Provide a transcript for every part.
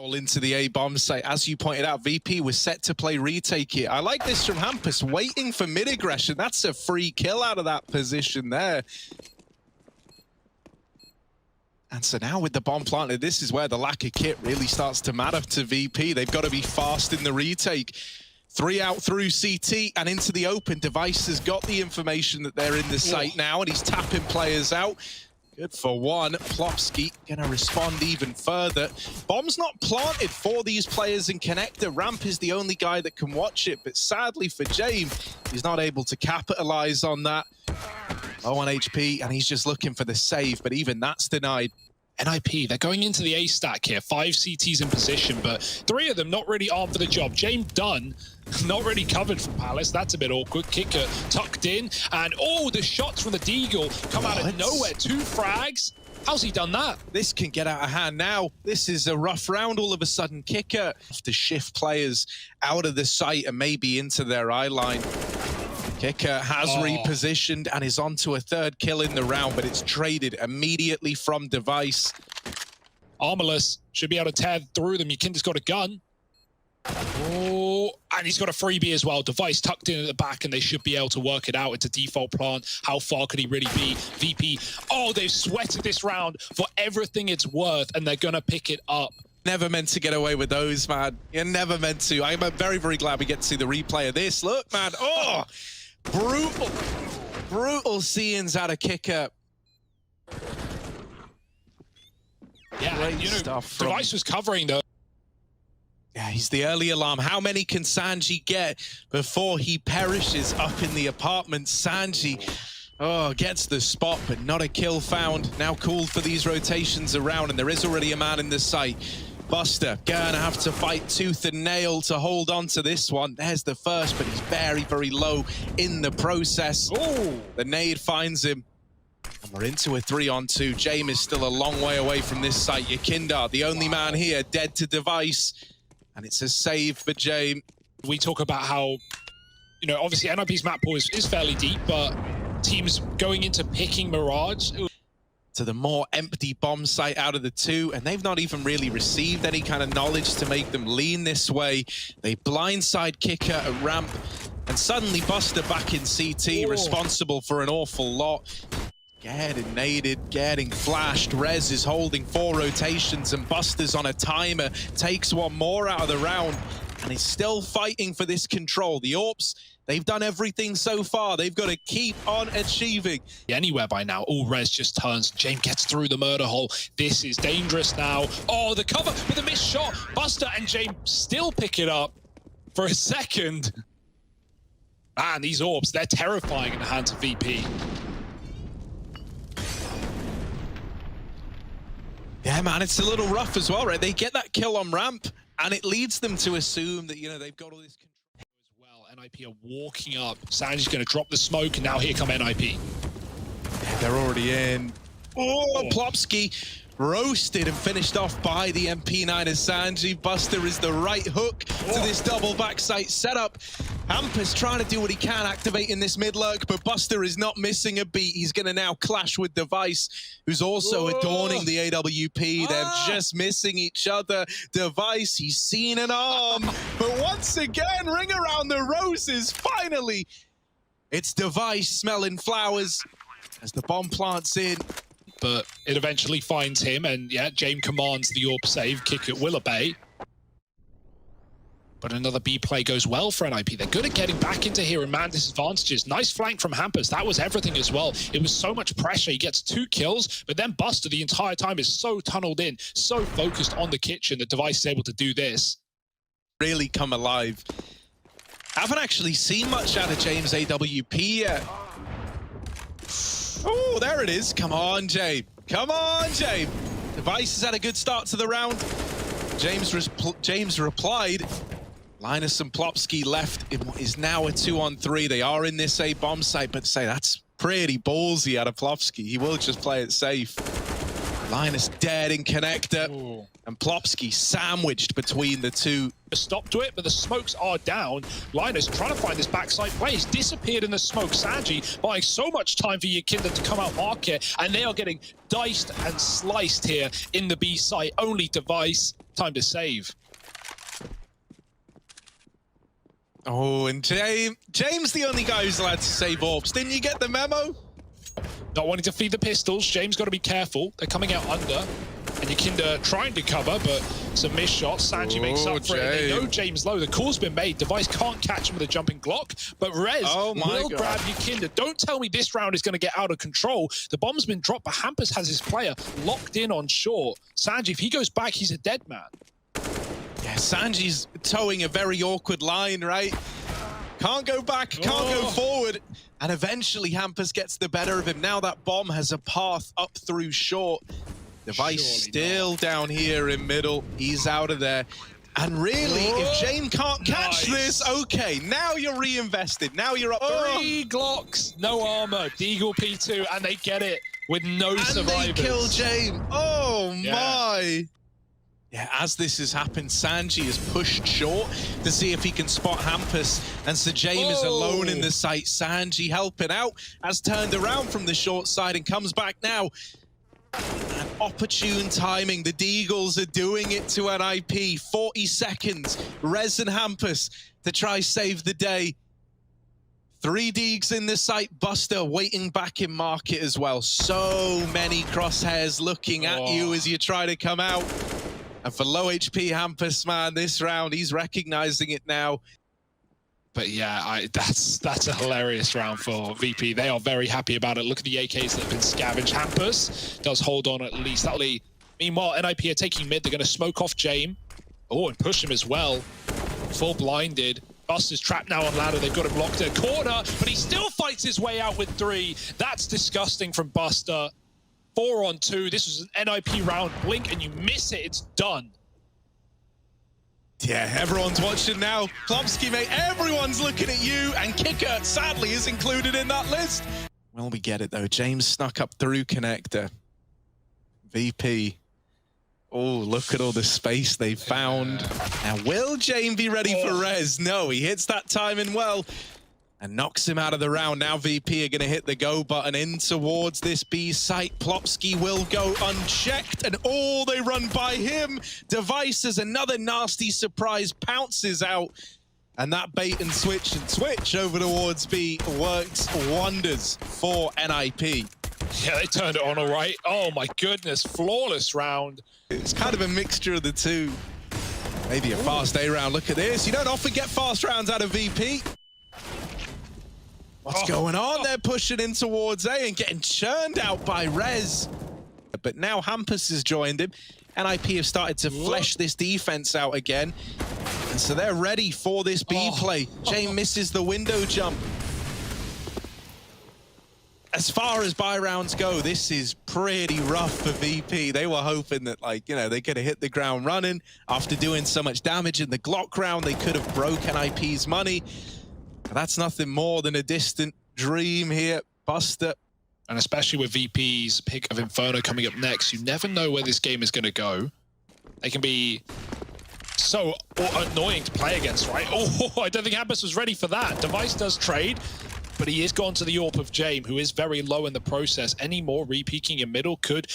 all into the A bomb site. As you pointed out, VP was set to play retake here. I like this from Hampus, waiting for mid-aggression. That's a free kill out of that position there. And so now with the bomb planted, this is where the lack of kit really starts to matter to VP. They've got to be fast in the retake. 3 out through CT and into the open. Device has got the information that they're in the site now, and he's tapping players out. Good for one. Plopsky gonna respond even further. Bomb's not planted for these players in connector. Ramp is the only guy that can watch it, but sadly for James, he's not able to capitalize on that. Low on HP, and he's just looking for the save, but even that's denied. NIP, they're going into the A stack here. 5 CTs in position, but 3 of them not really armed for the job. James Dunn, not really covered from Palace. That's a bit awkward. Kicker tucked in, and oh, the shots from the Deagle come out of nowhere. 2 frags. How's he done that? This can get out of hand now. This is a rough round all of a sudden. Kicker have to shift players out of the site and maybe into their eye line. Kicker has repositioned and is onto a 3rd kill in the round, but it's traded immediately from Device. Armorless should be able to tear through them. Yakinda's got a gun. Oh, and he's got a freebie as well. Device tucked in at the back, and they should be able to work it out. It's a default plant. How far could he really be? VP, oh, they've sweated this round for everything it's worth, and they're going to pick it up. Never meant to get away with those, man. You're never meant to. I'm very, very glad we get to see the replay of this. Look, man. Oh, brutal scenes out of Kicker. Yeah, great you know, stuff. Device was covering though. Yeah, he's the early alarm. How many can Sanji get before he perishes up in the apartment? Sanji, gets the spot, but not a kill found. Now called for these rotations around, and there is already a man in the site. Buster gonna have to fight tooth and nail to hold on to this one. There's the first, but he's very, very low in the process. Oh, the nade finds him. And we're into a 3-on-2. James is still a long way away from this site. Yakinda, the only man here, dead to Device. And it's a save for James. We talk about how, you know, obviously NIP's map pool is fairly deep, but teams going into picking Mirage to the more empty bomb site out of the 2, and they've not even really received any kind of knowledge to make them lean this way. They blindside Kicker at ramp, and suddenly Buster back in CT, responsible for an awful lot. Getting naded, getting flashed. Rez is holding 4 rotations, and Buster's on a timer, takes 1 more out of the round, and is still fighting for this control. The Orps, they've done everything so far. They've got to keep on achieving. Anywhere by now, all Rez just turns. James gets through the murder hole. This is dangerous now. Oh, the cover with a missed shot. Buster and James still pick it up for a second. Man, these Orbs, they're terrifying in the hands of VP. Yeah, man, it's a little rough as well, right? They get that kill on ramp, and it leads them to assume that, you know, they've got all this control as well. NIP are walking up. Sanji's going to drop the smoke, and now here come NIP. Yeah, they're already in. Oh, Plopsky roasted and finished off by the MP9 of Sanji. Buster is the right hook to this double backside setup. Hampus trying to do what he can, activating this mid lurk, but Buster is not missing a beat. He's going to now clash with Device, who's also adorning the AWP. They're just missing each other. Device, he's seen an arm, but once again, ring around the roses. Finally, it's Device smelling flowers as the bomb plants in. But it eventually finds him, and yeah, James commands the AWP save. Kick it will obey. But another B play goes well for NIP. They're good at getting back into here and man disadvantages. Nice flank from Hampus. That was everything as well. It was so much pressure. He gets 2 kills, but then Buster the entire time is so tunneled in, so focused on the kitchen that Device is able to do this. Really come alive. Haven't actually seen much out of James AWP yet. Oh, there it is. Come on, James. Come on, James. Device has had a good start to the round. James replied. Linus and Plopsky left in what is now a 2-on-3. They are in this A bomb site, but say that's pretty ballsy out of Plopsky. He will just play it safe. Linus dead in connector. Ooh. And Plopsky sandwiched between the two. A stop to it, but the smokes are down. Linus trying to find this backside play. He's disappeared in the smoke. Sanji buying so much time for Yakinda to come out market, and they are getting diced and sliced here in the B site. Only Device. Time to save. Oh, and James the only guy who's allowed to save orbs. Didn't you get the memo? Not wanting to feed the pistols. James got to be careful. They're coming out under. And Yakinda trying to cover, but some missed shots. Sanji makes up for it. They know James low. The call's been made. Device can't catch him with a jumping Glock, but Rez will grab Yakinda. Don't tell me this round is going to get out of control. The bomb's been dropped, but Hampus has his player locked in on short. Sanji, if he goes back, he's a dead man. Yeah, Sanji's towing a very awkward line, right? Can't go back, can't go forward. And eventually Hampus gets the better of him. Now that bomb has a path up through short. Device still down here in middle. He's out of there. And really, if James can't catch this, okay, now you're reinvested. Now you're up 3 Glocks, no armor, Deagle P2, and they get it with no survivors. And they kill James. Oh my. Yeah, as this has happened, Sanji is pushed short to see if he can spot Hampus. And so James is alone in the site. Sanji helping out, has turned around from the short side and comes back now. And opportune timing. The Deagles are doing it to an IP. 40 seconds. Rez and Hampus to try save the day. 3 Deags in the site. Buster waiting back in market as well. So many crosshairs looking at you as you try to come out. And for low HP Hampus, man, this round, he's recognizing it now. But yeah, that's a hilarious round for VP. They are very happy about it. Look at the AKs that have been scavenged. Hampus does hold on at least. Meanwhile, NIP are taking mid. They're going to smoke off James. Oh, and push him as well. Full blinded. Buster's trapped now on ladder. They've got him locked in a corner, but he still fights his way out with 3. That's disgusting from Buster. 4 on 2. This was an NIP round. Blink and you miss it. It's done. Yeah, everyone's watching now. Plopsky, mate, everyone's looking at you, and Kicker, sadly, is included in that list. Well, we get it, though. James snuck up through connector. VP. Oh, look at all the space they found. Now, will James be ready for Rez? No, he hits that timing well and knocks him out of the round. Now VP are going to hit the go button in towards this B site. Plopsky will go unchecked, and they run by him. Device as another nasty surprise pounces out, and that bait and switch over towards B works wonders for NIP. Yeah, they turned it on all right. Oh my goodness, flawless round. It's kind of a mixture of the two. Maybe a fast A round. Look at this. You don't often get fast rounds out of VP. What's going on? They're pushing in towards A and getting churned out by Rez. But now Hampus has joined him. NIP have started to flesh this defense out again. And so they're ready for this B play. James misses the window jump. As far as buy rounds go, this is pretty rough for VP. They were hoping that, they could have hit the ground running. After doing so much damage in the Glock round, they could have broken NIP's money. That's nothing more than a distant dream here, Buster. And especially with VP's pick of Inferno coming up next, you never know where this game is going to go. They can be so annoying to play against, right? Oh, I don't think Hampus was ready for that. Device does trade, but he is gone to the AWP of James, who is very low in the process. Any more re-peeking in middle could...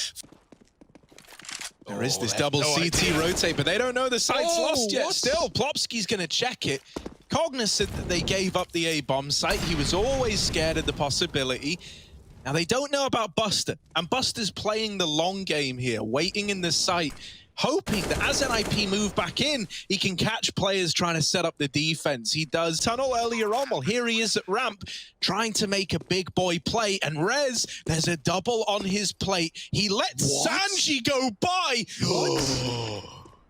There is this double CT rotate, but they don't know the site's lost yet. Still, Plopsky's going to check it. Cognizant that they gave up the A-bomb site, he was always scared of the possibility. Now, they don't know about Buster, and Buster's playing the long game here, waiting in the site, hoping that as NIP move back in, he can catch players trying to set up the defense. He does tunnel earlier on. Well, here he is at ramp, trying to make a big boy play. And Rez, there's a double on his plate. He lets Sanji go by.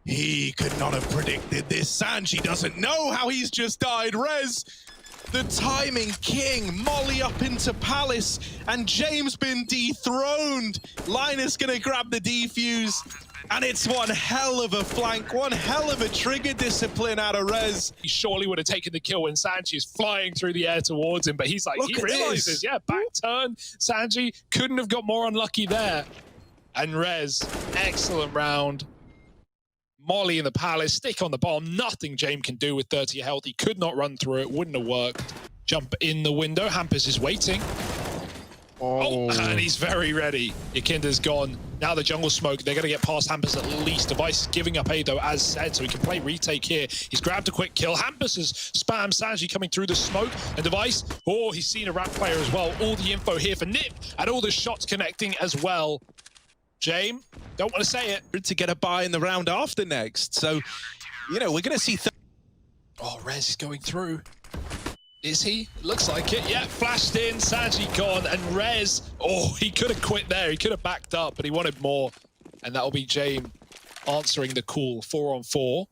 He could not have predicted this. Sanji doesn't know how he's just died. Rez, the timing king, molly up into Palace, and James been dethroned. Linus gonna grab the defuse, and it's one hell of a flank, one hell of a trigger discipline out of Rez. He surely would have taken the kill when Sanji is flying through the air towards him, but he's like, he realizes, back turn. Sanji couldn't have got more unlucky there. And Rez, excellent round. Molly in the palace, stick on the bomb. Nothing James can do with 30 health. He could not run through it, wouldn't have worked. Jump in the window. Hampus is waiting. Oh, and he's very ready. Yakinda's gone. Now the jungle smoke. They're going to get past Hampus at least. Device is giving up A, though, as said, so he can play retake here. He's grabbed a quick kill. Hampus has spammed Sanji coming through the smoke. And Device, oh, he's seen a Rat player as well. All the info here for Nip, and all the shots connecting as well. James, don't want to say it. To get a buy in the round after next. So, you know, we're going to see... Oh, Rez is going through. Is he? Looks like it. Yeah, flashed in, Sanji gone, and Rez, oh, he could have quit there. He could have backed up, but he wanted more. And that'll be James answering the call. 4-on-4.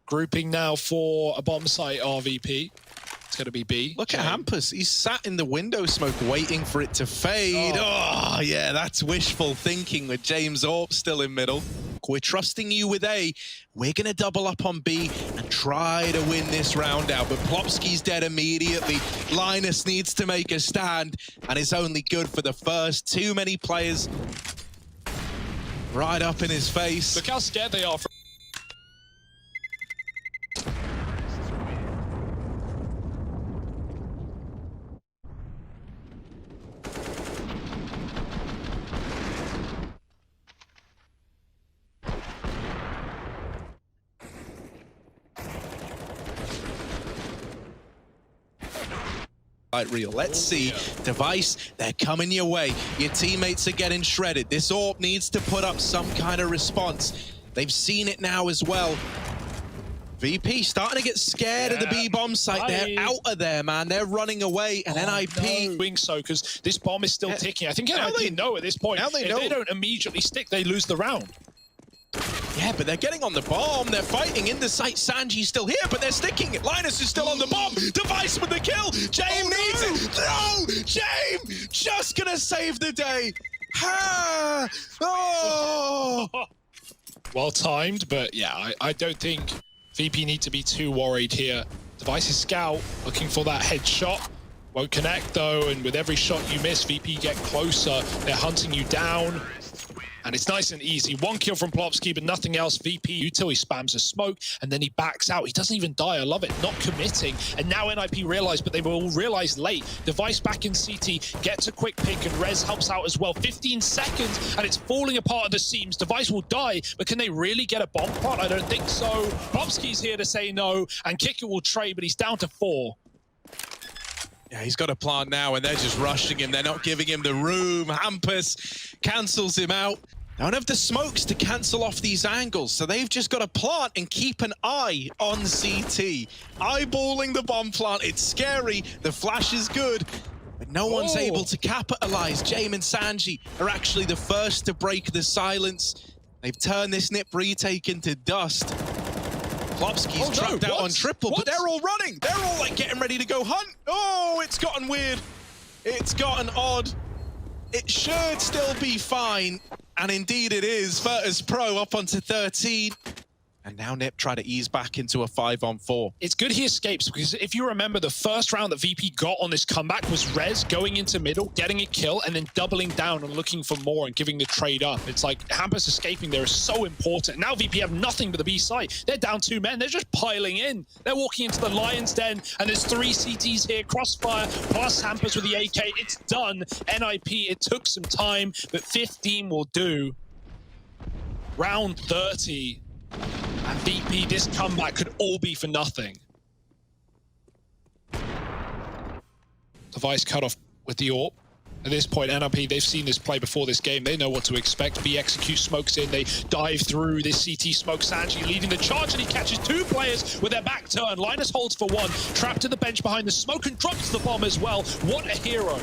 Grouping now for a bomb site RVP. It's going to be B. Look at Hampus. He's sat in the window smoke waiting for it to fade. Oh, yeah, that's wishful thinking with James Orp still in middle. We're trusting you with A. We're going to double up on B and try to win this round out. But Plopsky's dead immediately. Linus needs to make a stand, and it's only good for the first. Too many players right up in his face. Look how scared they are. Real. Let's see. Device, they're coming your way. Your teammates are getting shredded. This AWP needs to put up some kind of response. They've seen it now as well. VP starting to get scared of the B-bomb site. They're out of there, man. They're running away. And NIP... Doing so, because this bomb is still ticking. I think NIP know at this point. If they don't immediately stick, they lose the round. Yeah, but they're getting on the bomb. They're fighting in the site. Sanji's still here, but they're sticking it. Linus is still on the bomb. Device with the kill. James needs it. No! James just gonna save the day. Ha! Oh! Well timed, but yeah, I don't think VP need to be too worried here. Device is scout, looking for that headshot. Won't connect though, and with every shot you miss, VP get closer. They're hunting you down. And it's nice and easy. One kill from Plopsky, but nothing else. VP util, he spams a smoke, and then he backs out. He doesn't even die. I love it. Not committing. And now NIP realize, but they will realize late. Device back in CT, gets a quick pick, and Rez helps out as well. 15 seconds, and it's falling apart at the seams. Device will die, but can they really get a bomb pot? I don't think so. Plopsky's here to say no, and Kicker will trade, but he's down to 4. Yeah, he's got a plant now, and they're just rushing him. They're not giving him the room. Hampus cancels him out. Don't have the smokes to cancel off these angles, so they've just got to plant and keep an eye on CT. Eyeballing the bomb plant, it's scary. The flash is good, but no one's able to capitalize. James and Sanji are actually the first to break the silence. They've turned this Nip retake into dust. Plopsky's trapped out on triple, but they're all running. They're all like getting ready to go hunt. Oh, it's gotten weird. It's gotten odd. It should still be fine. And indeed it is. Virtus Pro up onto 13. And now Nip try to ease back into a 5-on-4. It's good he escapes, because if you remember, the first round that VP got on this comeback was Rez going into middle, getting a kill, and then doubling down and looking for more and giving the trade up. It's like Hampus escaping there is so important. Now VP have nothing but the B site. They're down 2 men. They're just piling in. They're walking into the Lion's Den, and there's 3 CTs here. Crossfire plus Hampus with the AK. It's done. NIP, it took some time, but 15 will do. Round 30. And VP, this comeback could all be for nothing. Device cut off with the AWP. At this point, NRP, they've seen this play before this game. They know what to expect. B execute smokes in. They dive through this CT smoke. Sanji leading the charge, and he catches 2 players with their back turn. Linus holds for 1. Trapped to the bench behind the smoke and drops the bomb as well. What a hero.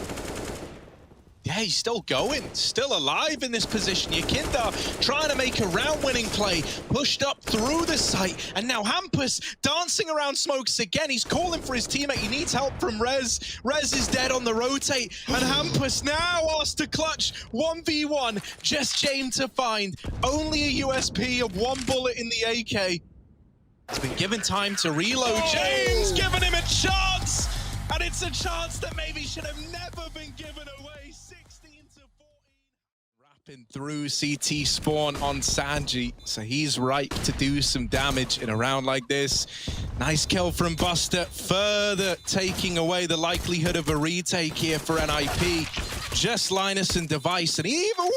Yeah, he's still going, still alive in this position. Yakinda trying to make a round-winning play, pushed up through the site, and now Hampus dancing around smokes again. He's calling for his teammate. He needs help from Rez. Rez is dead on the rotate, and Hampus now asked to clutch 1v1. Just James to find. Only a USP of 1 bullet in the AK. He's been given time to reload. James giving him a chance, and it's a chance that maybe should have never been given away. Dropping through CT spawn on Sanji, so he's ripe to do some damage in a round like this. Nice kill from Buster, further taking away the likelihood of a retake here for NIP. Just Linus and Device, and even,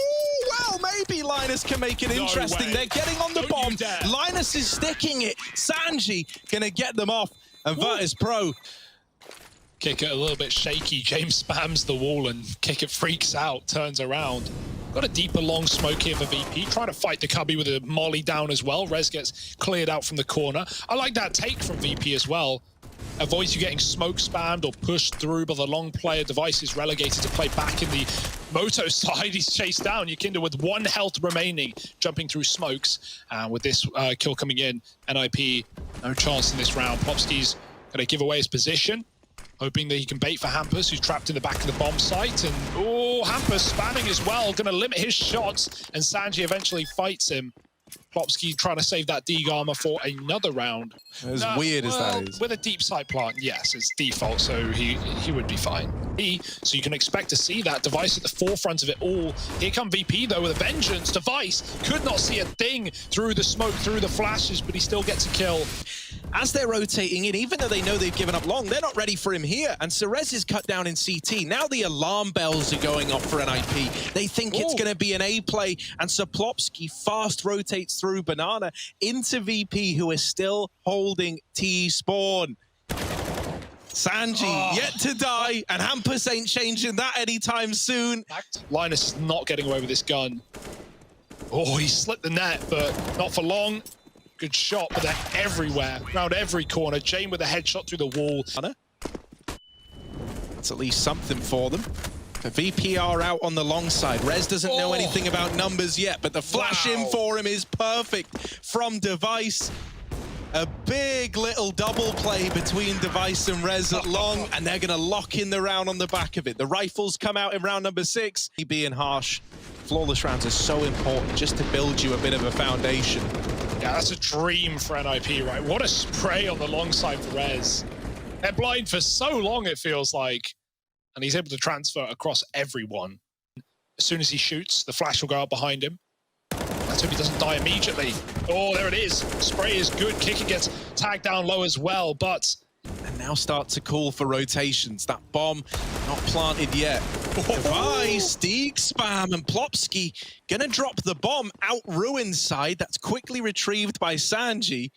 well, maybe Linus can make it interesting. They're getting on the bomb. Linus is sticking it. Sanji gonna get them off, and Virtus Pro. Kick it a little bit shaky. James spams the wall and Kick it freaks out, turns around. Got a deeper long smoke here for VP. Trying to fight the cubby with a molly down as well. Rez gets cleared out from the corner. I like that take from VP as well. Avoids you getting smoke spammed or pushed through by the long player. Device is relegated to play back in the Moto side. He's chased down. Yukinda with 1 health remaining, jumping through smokes. With this kill coming in, NIP, no chance in this round. Plopski's going to give away his position, hoping that he can bait for Hampus, who's trapped in the back of the bomb site. And, oh, Hampus spamming as well, going to limit his shots, and Sanji eventually fights him. Plopski trying to save that Deeg armor for another round. As weird as that is. With a deep sight plant, yes, it's default, so he would be fine. So you can expect to see that Device at the forefront of it all. Here come VP, though, with a vengeance. Device could not see a thing through the smoke, through the flashes, but he still gets a kill. As they're rotating in, even though they know they've given up long, they're not ready for him here. And Cerez is cut down in CT. Now the alarm bells are going off for NIP. They think it's going to be an A play, and Plopski fast rotates through Banana into VP, who is still holding T-spawn. Sanji yet to die, and Hampus ain't changing that anytime soon. Linus is not getting away with this gun. Oh, he slipped the net, but not for long. Good shot, but they're everywhere, around every corner. Jane with a headshot through the wall. That's at least something for them. The VP are out on the long side. Rez doesn't know anything about numbers yet, but the flash in for him is perfect from Device. A big little double play between Device and Rez at long, and they're going to lock in the round on the back of it. The rifles come out in round number 6. Being harsh, flawless rounds are so important just to build you a bit of a foundation. Yeah, that's a dream for NIP, right? What a spray on the long side for Rez. They're blind for so long, it feels like. And he's able to transfer across everyone. As soon as he shoots, the flash will go out behind him. Let's hope he doesn't die immediately. Oh, there it is. Spray is good. Kicker gets tagged down low as well, but... And now start to call for rotations. That bomb not planted yet. Device, Deeg spam, and Plopski gonna drop the bomb out Ruin's side. That's quickly retrieved by Sanji.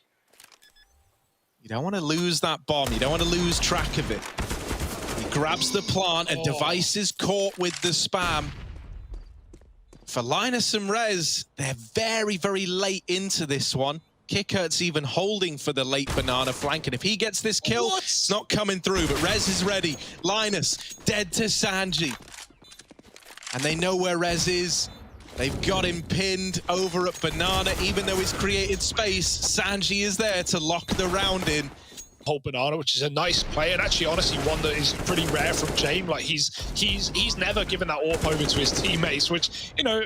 You don't want to lose that bomb. You don't want to lose track of it. He grabs the plant, and Device is caught with the spam. For Linus and Rez, they're very, very late into this one. Kickert's even holding for the late Banana flank, and if he gets this kill, it's not coming through, but Rez is ready. Linus, dead to Sanji. And they know where Rez is. They've got him pinned over at Banana, even though he's created space. Sanji is there to lock the round in. Hold Banana, which is a nice play, and actually, honestly, one that is pretty rare from Jame. Like he's never given that AWP over to his teammates, which, you know,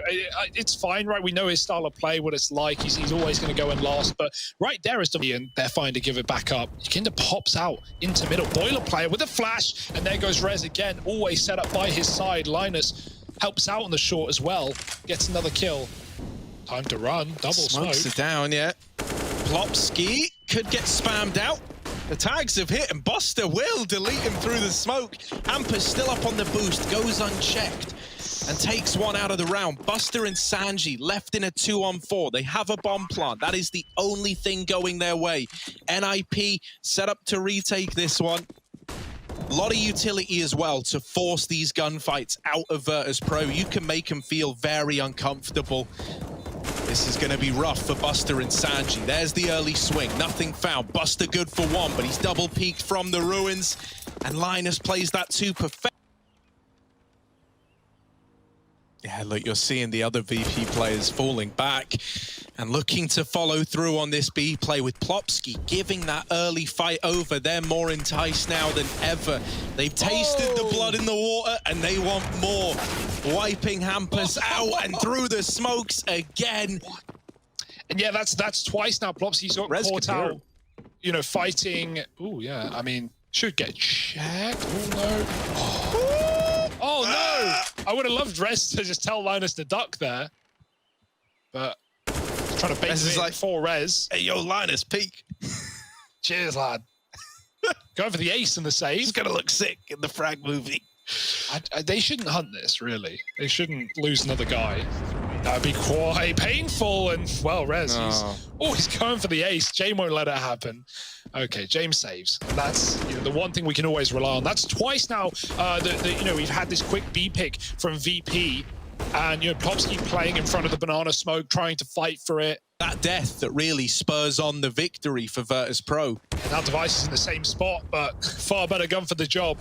it's fine, right? We know his style of play, what it's like. He's always going to go in last, but right there is the and they're fine to give it back up. Yukinda pops out into middle, Boiler player with a flash, and there goes Rez again, always set up by his side. Linus helps out on the short as well, gets another kill. Time to run, double smoke. Smokes it down, yeah. Plopski could get spammed out. The tags have hit, and Buster will delete him through the smoke. Hampus still up on the boost, goes unchecked, and takes one out of the round. Buster and Sanji left in a 2-on-4. They have a bomb plant. That is the only thing going their way. NIP set up to retake this one. A lot of utility as well to force these gunfights out of Virtus Pro. You can make them feel very uncomfortable. This is going to be rough for Buster and Sanji. There's the early swing. Nothing found. Buster good for one, but he's double peeked from the ruins. And Linus plays that to perfection. Yeah, look, you're seeing the other VP players falling back and looking to follow through on this B play with Plopski giving that early fight over. They're more enticed now than ever. They've tasted the blood in the water and they want more. Wiping Hampus out and through the smokes again. And yeah, that's twice now. Plopski's got caught out, you know, fighting. Oh, yeah, I mean, should get checked. Oh, no. Oh, no. I would have loved Rez to just tell Linus to duck there. But trying to bait Rez is like, for Rez. Hey, yo, Linus, peek. Cheers, lad. Going for the ace and the save. He's going to look sick in the frag movie. They shouldn't hunt this, really. They shouldn't lose another guy. That would be quite painful. And, well, Rez, he's going for the ace. James won't let it happen. Okay, James saves. That's the one thing we can always rely on. That's twice now we've had this quick B pick from VP. And, Plopsky playing in front of the banana smoke, trying to fight for it. That death that really spurs on the victory for Virtus Pro. And that device is in the same spot, but far better gun for the job.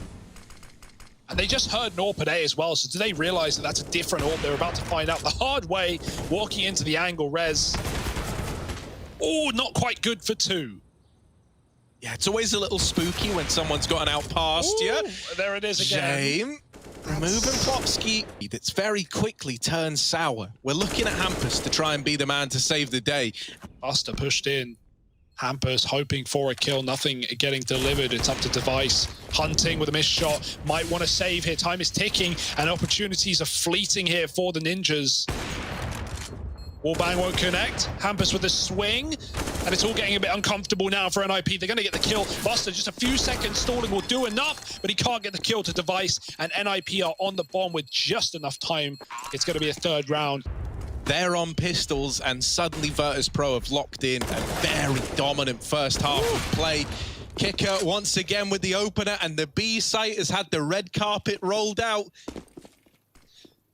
And they just heard an AWP at A as well, so do they realize that that's a different AWP? They're about to find out the hard way, walking into the angle. Rez. Oh, not quite good for 2. Yeah, it's always a little spooky when someone's got an out past you. There it is again. James removing Plopsky. That's very quickly turned sour. We're looking at Hampus to try and be the man to save the day. Buster pushed in. Hampus hoping for a kill, nothing getting delivered. It's up to Device. Hunting with a missed shot. Might want to save here. Time is ticking and opportunities are fleeting here for the Ninjas. Wallbang won't connect. Hampus with a swing. And it's all getting a bit uncomfortable now for NIP. They're going to get the kill. Buster, just a few seconds stalling will do enough, but he can't get the kill to Device. And NIP are on the bomb with just enough time. It's going to be a 3rd round. They're on pistols, and suddenly Virtus Pro have locked in a very dominant first half of play. Kicker once again with the opener, and the B site has had the red carpet rolled out.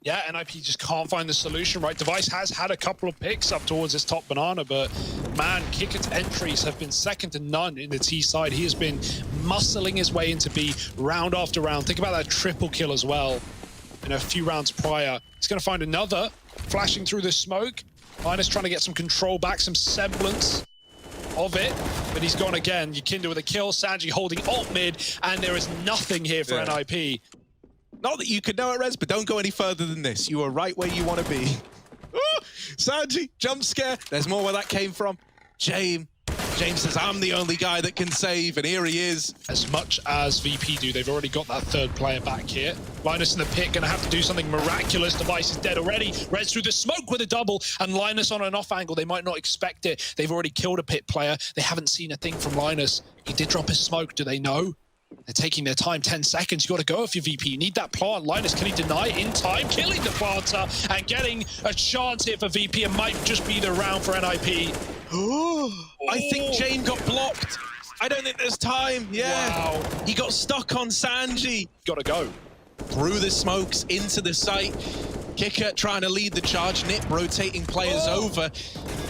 Yeah, NIP just can't find the solution, right? Device has had a couple of picks up towards his top banana, but man, Kicker's entries have been second to none in the T side. He has been muscling his way into B round after round. Think about that triple kill as well in a few rounds prior. He's going to find another, flashing through the smoke. Linus trying to get some control back, some semblance of it, but he's gone again. Yukinda with a kill, Sanji holding alt mid, and there is nothing here for NIP. Not that you could know it, Rez, but don't go any further than this. You are right where you want to be. Ooh, Sanji, jump scare. There's more where that came from. James says, I'm the only guy that can save, and here he is. As much as VP do, they've already got that 3rd player back here. Linus in the pit, gonna have to do something miraculous. Device is dead already. Rez through the smoke with a double, and Linus on an off angle. They might not expect it. They've already killed a pit player. They haven't seen a thing from Linus. He did drop his smoke. Do they know? They're taking their time, 10 seconds. You got to go if you're VP. You need that plant. Linus, can he deny it in time? Killing the planter and getting a chance here for VP. It might just be the round for NIP. I think Jane got blocked. I don't think there's time. Yeah. Wow. He got stuck on Sanji. Got to go. Through the smokes, into the site. Kicker trying to lead the charge. Nip rotating players over.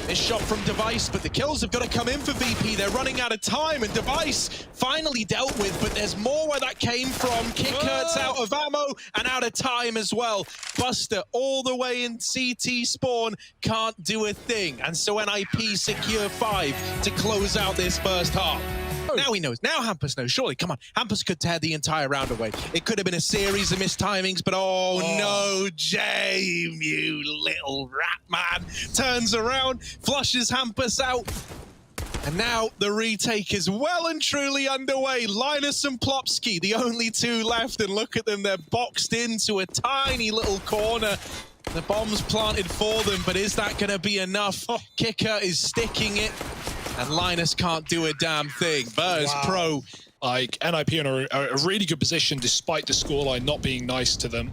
This shot from Device, but the kills have got to come in for VP. They're running out of time, and Device finally dealt with, but there's more where that came from. Kicker's out of ammo and out of time as well. Buster all the way in CT spawn, can't do a thing. And so NIP secure 5 to close out this first half. Now he knows. Now Hampus knows. Surely, come on. Hampus could tear the entire round away. It could have been a series of missed timings, but no, James, you little rat man. Turns around, flushes Hampus out. And now the retake is well and truly underway. Linus and Plopsky, the only 2 left. And look at them. They're boxed into a tiny little corner. The bomb's planted for them, but is that going to be enough? Kicker is sticking it. And Linus can't do a damn thing. Virtus Pro. Like, NIP in a really good position despite the scoreline not being nice to them.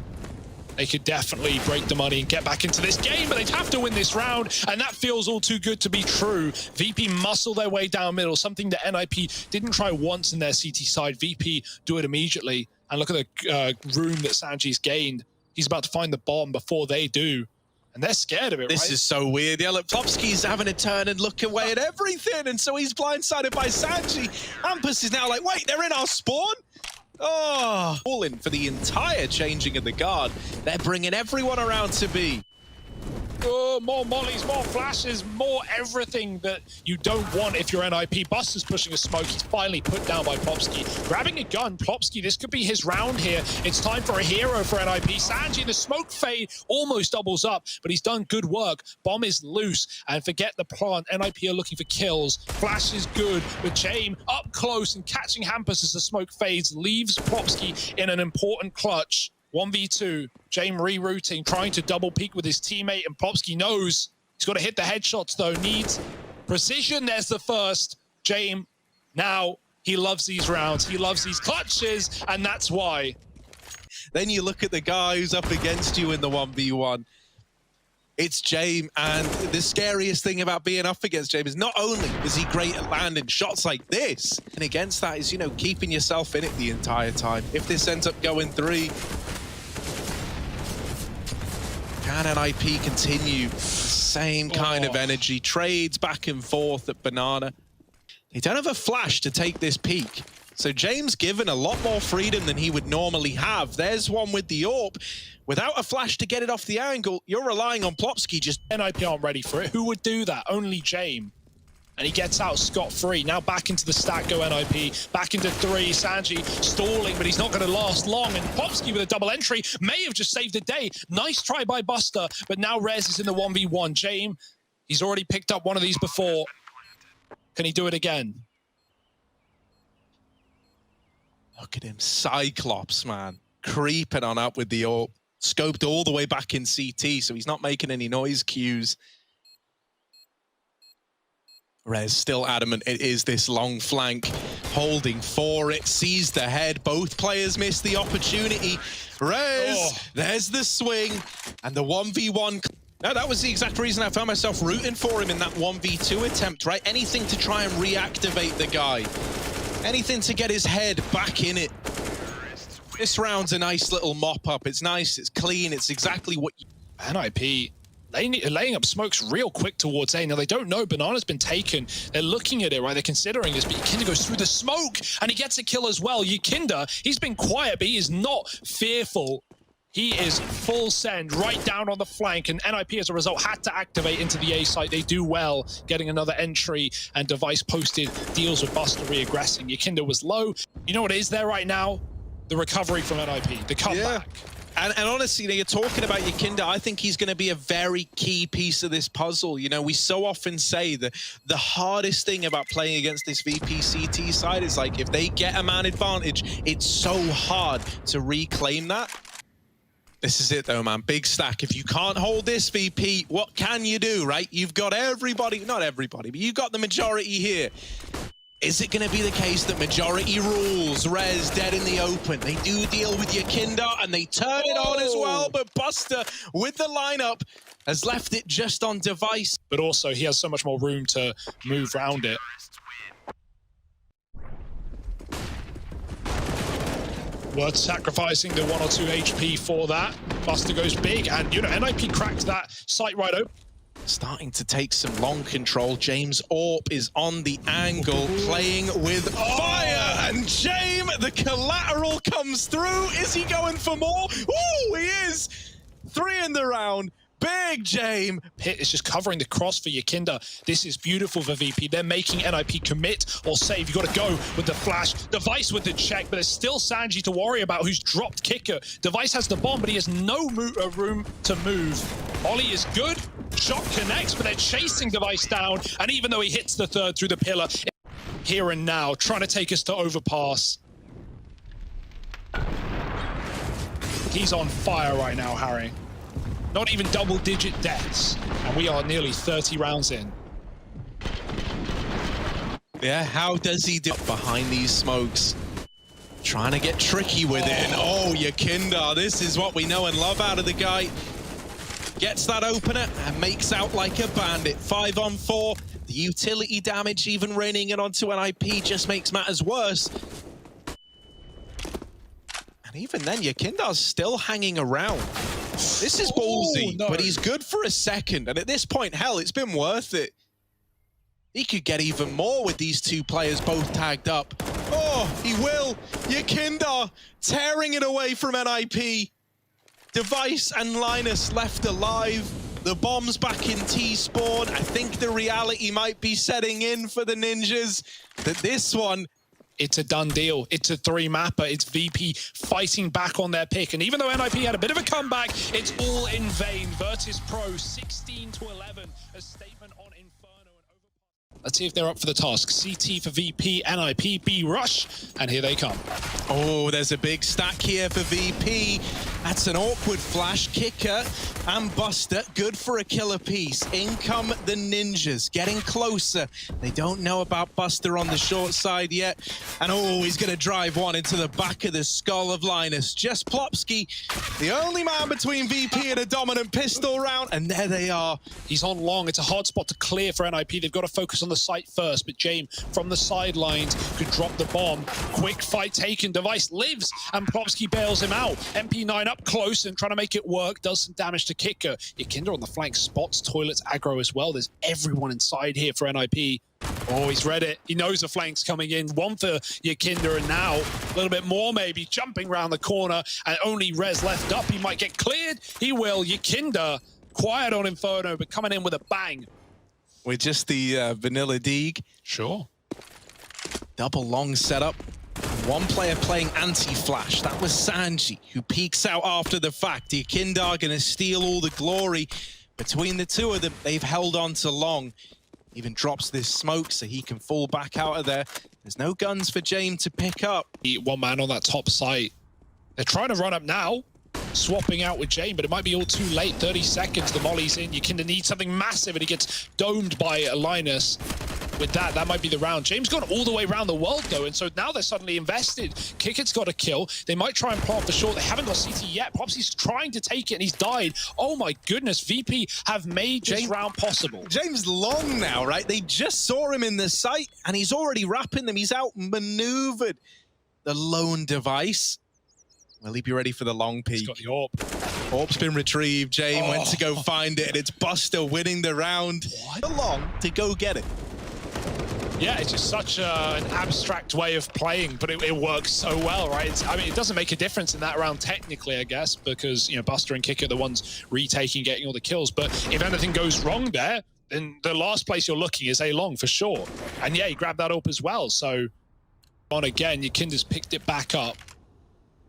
They could definitely break the money and get back into this game, but they'd have to win this round, and that feels all too good to be true. VP muscle their way down middle, something that NIP didn't try once in their CT side. VP do it immediately. And look at the room that Sanji's gained. He's about to find the bomb before they do. And they're scared of it, This is so weird. Yeah, look, Plopsky's having a turn and look away at everything, and so he's blindsided by Sanji. Hampus is now like, wait, they're in our spawn? Oh, all in for the entire changing of the guard. They're bringing everyone around to B. Oh, more mollies, more flashes, more everything that you don't want if you're NIP. Buster's pushing a smoke. He's finally put down by Plopsky. Grabbing a gun, Plopsky, this could be his round here. It's time for a hero for NIP. Sanji, the smoke fade almost doubles up, but he's done good work. Bomb is loose, and forget the plant. NIP are looking for kills. Flash is good, but James up close and catching Hampus as the smoke fades leaves Plopsky in an important clutch. 1v2. James rerouting, trying to double peek with his teammate, and Plopsky knows he's got to hit the headshots though. Needs precision. There's the first. James, now he loves these rounds. He loves these clutches, and that's why. Then you look at the guy who's up against you in the 1v1. It's James, and the scariest thing about being up against James is not only is he great at landing shots like this, and against that is, you know, keeping yourself in it the entire time. If this ends up going 3, can NIP continue the same kind of energy? Trades back and forth at Banana. They don't have a flash to take this peak. So James given a lot more freedom than he would normally have. There's one with the AWP. Without a flash to get it off the angle, you're relying on Plopsky. Just NIP aren't ready for it. Who would do that? Only James. And he gets out scot-free. Now back into the stack go NIP. Back into 3. Sanji stalling, but he's not going to last long. And Plopsky with a double entry may have just saved the day. Nice try by Buster, but now Rez is in the 1v1. James, he's already picked up one of these before. Can he do it again? Look at him, Cyclops, man. Creeping on up with the AWP. Scoped all the way back in CT, so he's not making any noise cues. Rez still adamant it is this long flank, holding for it, sees the head. Both players miss the opportunity. Rez, there's the swing, and the 1v1. No, that was the exact reason I found myself rooting for him in that 1v2 attempt, right? Anything to try and reactivate the guy. Anything to get his head back in it. This round's a nice little mop-up. It's nice, it's clean, it's exactly what you... NIP laying up smokes real quick towards A. Now, they don't know Banana's been taken. They're looking at it, right? They're considering this, but Yakinda goes through the smoke, and he gets a kill as well. Yakinda, he's been quiet, but he is not fearful. He is full send right down on the flank, and NIP, as a result, had to activate into the A site. They do well, getting another entry, and Device posted deals with Buster re-aggressing. Yakinda was low. You know what is there right now? The recovery from NIP, the comeback. Yeah. And honestly, you know, you're talking about Yakinda. I think he's going to be a very key piece of this puzzle. You know, we so often say that the hardest thing about playing against this VP CT side is, like, if they get a man advantage, it's so hard to reclaim that. This is it, though, man. Big stack. If you can't hold this VP, what can you do, right? You've got everybody, not everybody, but you've got the majority here. Is it going to be the case that majority rules? Rez dead in the open. They do deal with Yakinda, and they turn it on as well, but Buster, with the lineup, has left it just on Device. But also, he has so much more room to move around it. Worth sacrificing the 1 or 2 HP for that. Buster goes big, and, you know, NIP cracked that site right open. Starting to take some long control. James AWP is on the angle, playing with fire, and James, the collateral comes through. Is he going for more? Ooh, he is. 3 in the round. Big James. Pit is just covering the cross for Yakinda. This is beautiful for VP. They're making NIP commit or save. You got to go with the flash. Device with the check, but there's still Sanji to worry about, who's dropped kicker. Device has the bomb, but he has no room to move. Ollie is good. Shot connects, but they're chasing Device down. And even though he hits the 3rd through the pillar, here and now, trying to take us to overpass. He's on fire right now, Harry. Not even double-digit deaths, and we are nearly 30 rounds in. Yeah, how does he do behind these smokes? Trying to get tricky with it, and Yakinda, this is what we know and love out of the guy. Gets that opener and makes out like a bandit. 5 on 4. The utility damage, even raining it onto an IP, just makes matters worse. And even then, Yakinda's still hanging around. This is ballsy, but he's good for a second. And at this point, hell, it's been worth it. He could get even more with these 2 players both tagged up. Oh, he will. Yakinda tearing it away from NIP. Device and Linus left alive. The bomb's back in T-spawn. I think the reality might be setting in for the Ninjas. That this one, it's a done deal. It's a 3-mapper. It's VP fighting back on their pick. And even though NIP had a bit of a comeback, it's all in vain. Virtus Pro 16-11. A statement on Inferno and over. Let's see if they're up for the task. CT for VP, NIP, B rush, and here they come. Oh, there's a big stack here for VP. That's an awkward flash. Kicker and Buster, good for a kill apiece. In come the ninjas, getting closer. They don't know about Buster on the short side yet. And oh, he's going to drive one into the back of the skull of Linus. Just Plopsky, the only man between VP and a dominant pistol round. And there they are. He's on long. It's a hard spot to clear for NIP. They've got to focus on the site first, but James from the sidelines could drop the bomb. Quick fight taken. Device lives, and Plopsky bails him out. MP9 up close and trying to make it work. Does some damage to Kicker. Yakinder on the flank spots Toilets aggro as well. There's everyone inside here for NIP. Oh, he's read it. He knows the flank's coming in. One for Yakinder, and now a little bit more maybe. Jumping around the corner, and only Rez left up. He might get cleared. He will. Yakinder, quiet on Inferno, but coming in with a bang. With just the vanilla Deeg. Sure. Double long setup. One player playing anti-flash. That was Sanji, who peeks out after the fact. Yakinder gonna steal all the glory. Between the two of them, they've held on to long. Even drops this smoke so he can fall back out of there. There's no guns for James to pick up. One man on that top site. They're trying to run up now. Swapping out with Jane, but it might be all too late. 30 seconds, the molly's in. Yakinder needs something massive, and he gets domed by Linus. With that might be the round. James gone all the way around the world, though, and so now they're suddenly invested. Kickett's got a kill. They might try and plant for sure. They haven't got CT yet. Popsy's trying to take it, and he's died. Oh, my goodness. VP have made this round possible. James long now, right? They just saw him in the site, and he's already wrapping them. He's outmaneuvered the lone Device. Will he be ready for the long peek? He's got the AWP. AWP's been retrieved. Jane went to go find it, and it's Buster winning the round. What? Long to go get it. Yeah, it's just such an abstract way of playing, but it works so well, right? I mean, it doesn't make a difference in that round technically, I guess, because, you know, Buster and Kicker are the ones retaking, getting all the kills. But if anything goes wrong there, then the last place you're looking is A-Long for sure. And yeah, he grabbed that up as well. So on again, Yakinder's picked it back up.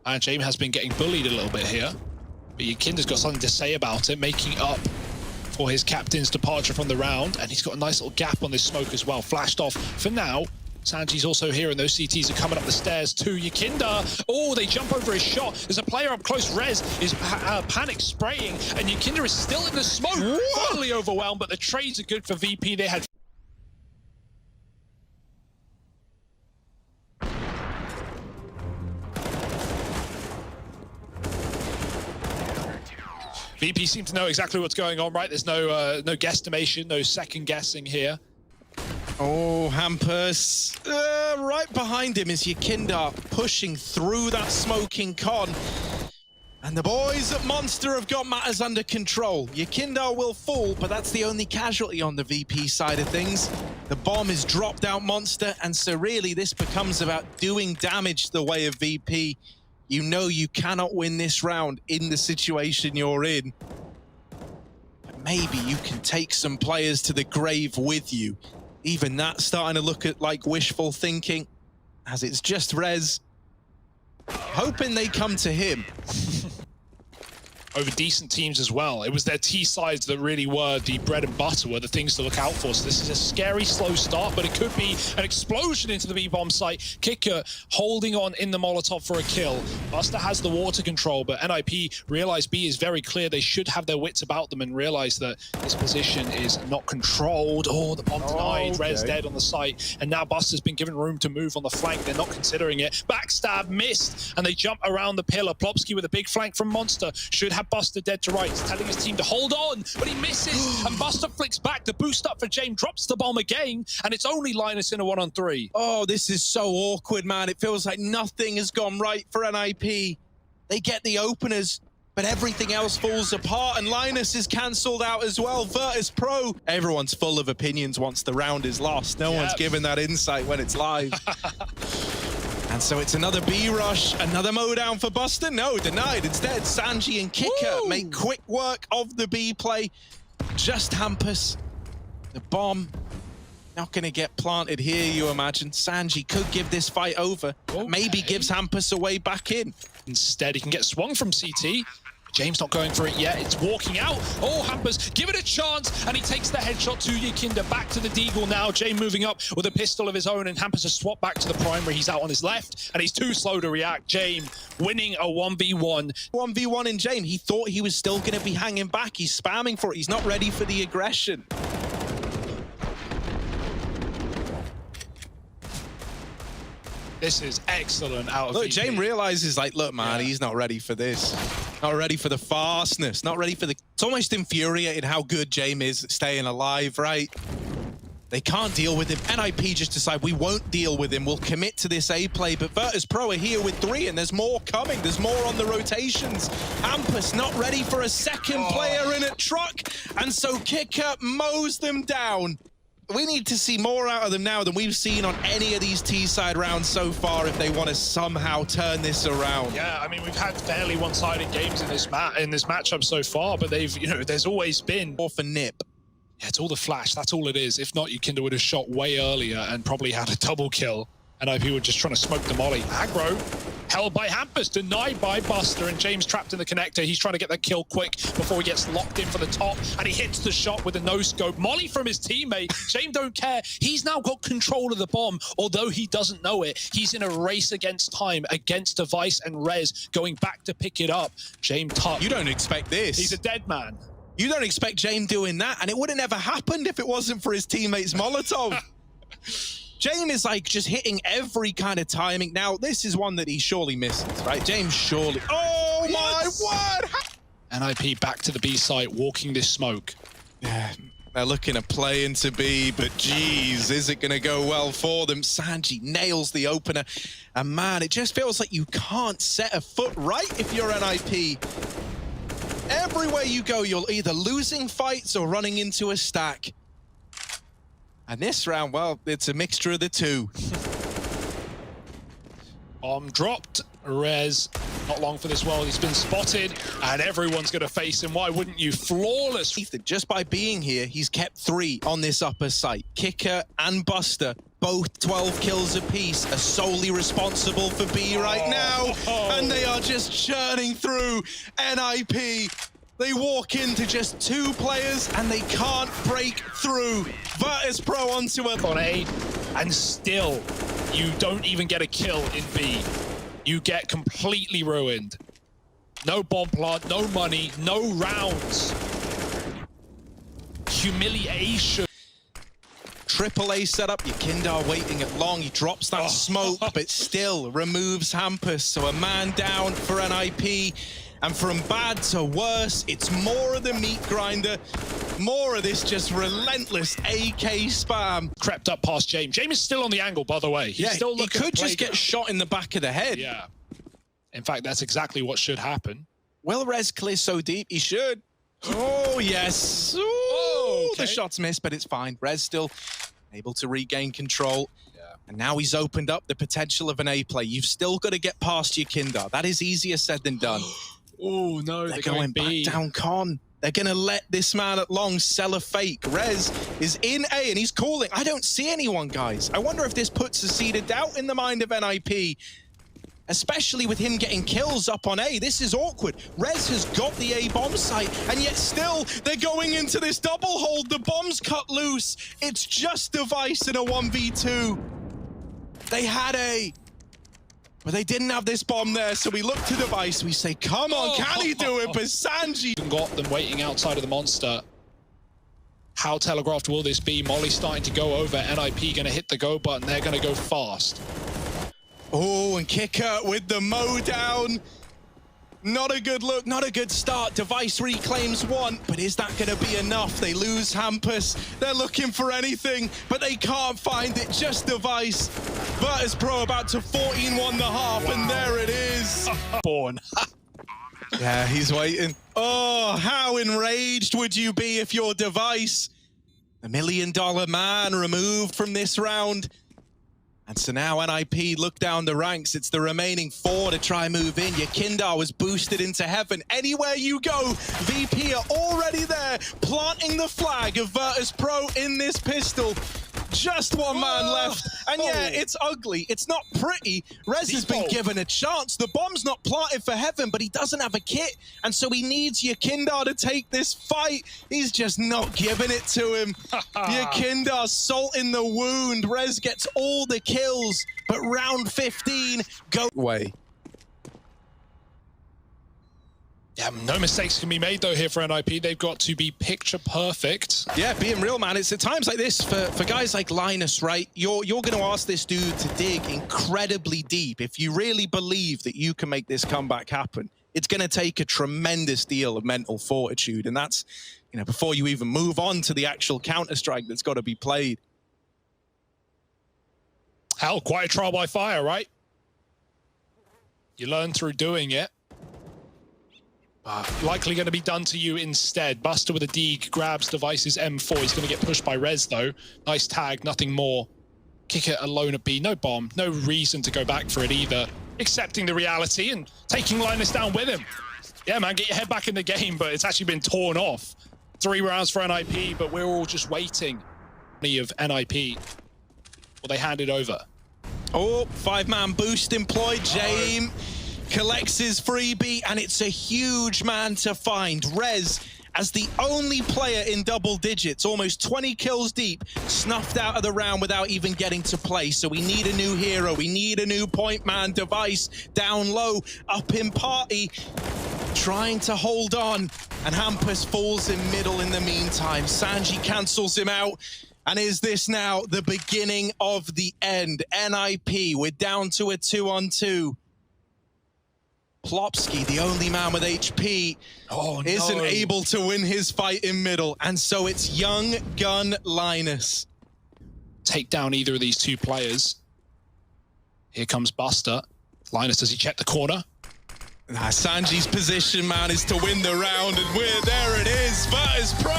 And James has been getting bullied a little bit here. But Yakinder's got something to say about it, making up for his captain's departure from the round. And he's got a nice little gap on this smoke as well. Flashed off for now. Sanji's also here, and those CTs are coming up the stairs to Yakinder. Oh, they jump over his shot. There's a player up close. Rez is panic spraying, and Yakinder is still in the smoke. Totally overwhelmed, but the trades are good for VP. They had VP seem to know exactly what's going on, right? There's no guesstimation, no second guessing here. Oh, Hampus. Right behind him is Yakinder pushing through that smoking con. And the boys at Monster have got matters under control. Yakinder will fall, but that's the only casualty on the VP side of things. The bomb is dropped out Monster, and so really this becomes about doing damage the way of VP. You know you cannot win this round in the situation you're in. But maybe you can take some players to the grave with you. Even that's starting to look at like wishful thinking, as it's just Rez. Hoping they come to him. Over decent teams as well. It was their T sides that really were the bread and butter, were the things to look out for. So this is a scary, slow start, but it could be an explosion into the B-bomb site. Kicker holding on in the Molotov for a kill. Buster has the water control, but NIP realize B is very clear. They should have their wits about them and realize that this position is not controlled. Oh, the bomb denied. Okay. Rez dead on the site. And now Buster's been given room to move on the flank. They're not considering it. Backstab missed, and they jump around the pillar. Plopsky with a big flank from Monster should have Buster dead to rights, telling his team to hold on, but he misses, and Buster flicks back. The boost up for James, drops the bomb again, and it's only Linus in a 1-on-3. Oh, this is so awkward, man. It feels like nothing has gone right for NIP. They get the openers, but everything else falls apart, and Linus is cancelled out as well. Virtus Pro. Everyone's full of opinions once the round is lost. No one's given that insight when it's live. And so it's another B rush, another mow down for Buster. No, denied. Instead, Sanji and Kicker make quick work of the B play. Just Hampus. The bomb not going to get planted here, you imagine. Sanji could give this fight over. Okay. Maybe gives Hampus a way back in. Instead, he can get swung from CT. James not going for it yet. It's walking out. Oh, Hampus, give it a chance. And he takes the headshot to Yakinda. Back to the Deagle now. James moving up with a pistol of his own. And Hampus has swapped back to the primary. He's out on his left. And he's too slow to react. James winning a 1v1. 1v1 in James. He thought he was still going to be hanging back. He's spamming for it. He's not ready for the aggression. This is excellent out of Look, VP. James realizes, like, look, man, he's not ready for this. Not ready for the fastness. Not ready for the... It's almost infuriating how good James is at staying alive, right? They can't deal with him. NIP just decide we won't deal with him. We'll commit to this A play. But Virtus Pro are here with 3, and there's more coming. There's more on the rotations. Hampus not ready for a second player in a truck. And so Kicker mows them down. We need to see more out of them now than we've seen on any of these T-side rounds so far if they want to somehow turn this around. Yeah, I mean, we've had fairly one-sided games in this matchup so far, but they've, you know, there's always been... Or for Nip. Yeah, it's all the flash. That's all it is. If not, Yakinda would have shot way earlier and probably had a double kill. And IP were just trying to smoke the molly. Aggro held by Hampus, denied by Buster, and James trapped in the connector. He's trying to get that kill quick before he gets locked in for the top, and he hits the shot with a no-scope. Molly from his teammate. James don't care. He's now got control of the bomb, although he doesn't know it. He's in a race against time, against Device and Rez, going back to pick it up. James Tuck. You don't expect this. He's a dead man. You don't expect James doing that, and it would have never happened if it wasn't for his teammates' Molotov. James is like just hitting every kind of timing. Now, this is one that he surely misses, right? James surely. Oh my word! NIP back to the B site, walking this smoke. Yeah, they're looking at play into B, but geez, is it going to go well for them? Sanji nails the opener. And man, it just feels like you can't set a foot right if you're NIP. Everywhere you go, you're either losing fights or running into a stack. And this round, well, it's a mixture of the two. Bomb dropped. Rez, not long for this world. He's been spotted, and everyone's going to face him. Why wouldn't you? Flawless. Just by being here, he's kept 3 on this upper site. Kicker and Buster, both 12 kills apiece, are solely responsible for B right now. And they are just churning through NIP. They walk into just 2 players and they can't break through. Virtus Pro onto a... On A, and still, you don't even get a kill in B. You get completely ruined. No bomb plant, no money, no rounds. Humiliation. Triple A setup, Yakinda waiting at long. He drops that smoke, but still removes Hampus. So a man down for NIP. And from bad to worse, it's more of the meat grinder, more of this just relentless AK spam. Crept up past James. James is still on the angle, by the way. He's still he could just get shot in the back of the head. Yeah. In fact, that's exactly what should happen. Will Rez clear so deep? He should. Oh, yes. Ooh, okay. The shot's missed, but it's fine. Rez still able to regain control. And now he's opened up the potential of an A play. You've still got to get past Yakinda. That is easier said than done. Oh, no, they're going back down con. They're going to let this man at long sell a fake. Rez is in A and he's calling. I don't see anyone, guys. I wonder if this puts a seed of doubt in the mind of NIP, especially with him getting kills up on A. This is awkward. Rez has got the A bomb site, and yet still they're going into this double hold. The bomb's cut loose. It's just Device in a 1v2. They had A, but they didn't have this bomb there, so we look to Device. We say, come on, can he do it? But Sanji... Got them waiting outside of the monster. How telegraphed will this be? Molly starting to go over. NIP going to hit the go button. They're going to go fast. Oh, and Kicker with the mow down. Not a good look, not a good start. Device reclaims 1, but is that going to be enough? They lose Hampus. They're looking for anything, but they can't find it. Just Device. Virtus Pro about to 14-1 the half, and there it is. Born. Yeah, he's waiting. Oh, how enraged would you be if your Device, the $1 million man, removed from this round? And so now NIP look down the ranks. It's the remaining 4 to try move in. Yakinda was boosted into heaven. Anywhere you go, VP are already there, planting the flag of Virtus Pro in this pistol. Just one man left. And yeah, it's ugly. It's not pretty. Rez has been given a chance. The bomb's not planted for heaven, but he doesn't have a kit. And so he needs Yakindar to take this fight. He's just not giving it to him. Yakindar, salt in the wound. Rez gets all the kills, but round 15 go away. Yeah, no mistakes can be made, though, here for NIP. They've got to be picture perfect. Yeah, being real, man. It's at times like this, for guys like Linus, right? You're going to ask this dude to dig incredibly deep. If you really believe that you can make this comeback happen, it's going to take a tremendous deal of mental fortitude. And that's, you know, before you even move on to the actual Counter-Strike that's got to be played. Hell, quite a trial by fire, right? You learn through doing it. Likely going to be done to you instead. Buster with a dig, grabs Device's M4. He's going to get pushed by Rez, though. Nice tag, nothing more. Kick it alone at B. No bomb. No reason to go back for it either. Accepting the reality and taking Linus down with him. Yeah, man, get your head back in the game, but it's actually been torn off. 3 rounds for NIP, but we're all just waiting. Of NIP. Will they hand it over? Oh, 5-man boost employed. James collects his freebie, and it's a huge man to find. Rez, as the only player in double digits, almost 20 kills deep, snuffed out of the round without even getting to play. So we need a new hero. We need a new point man. Device down low, up in party, trying to hold on. And Hampus falls in middle in the meantime. Sanji cancels him out. And is this now the beginning of the end? NIP, we're down to a 2-on-2. Plopsky, the only man with HP, isn't able to win his fight in middle. And so it's young gun Linus. Take down either of these 2 players. Here comes Buster. Linus, does he check the corner? Sanji's position, man, is to win the round. And there it is. Virtus Pro,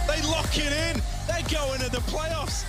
they lock it in. They're going to the playoffs.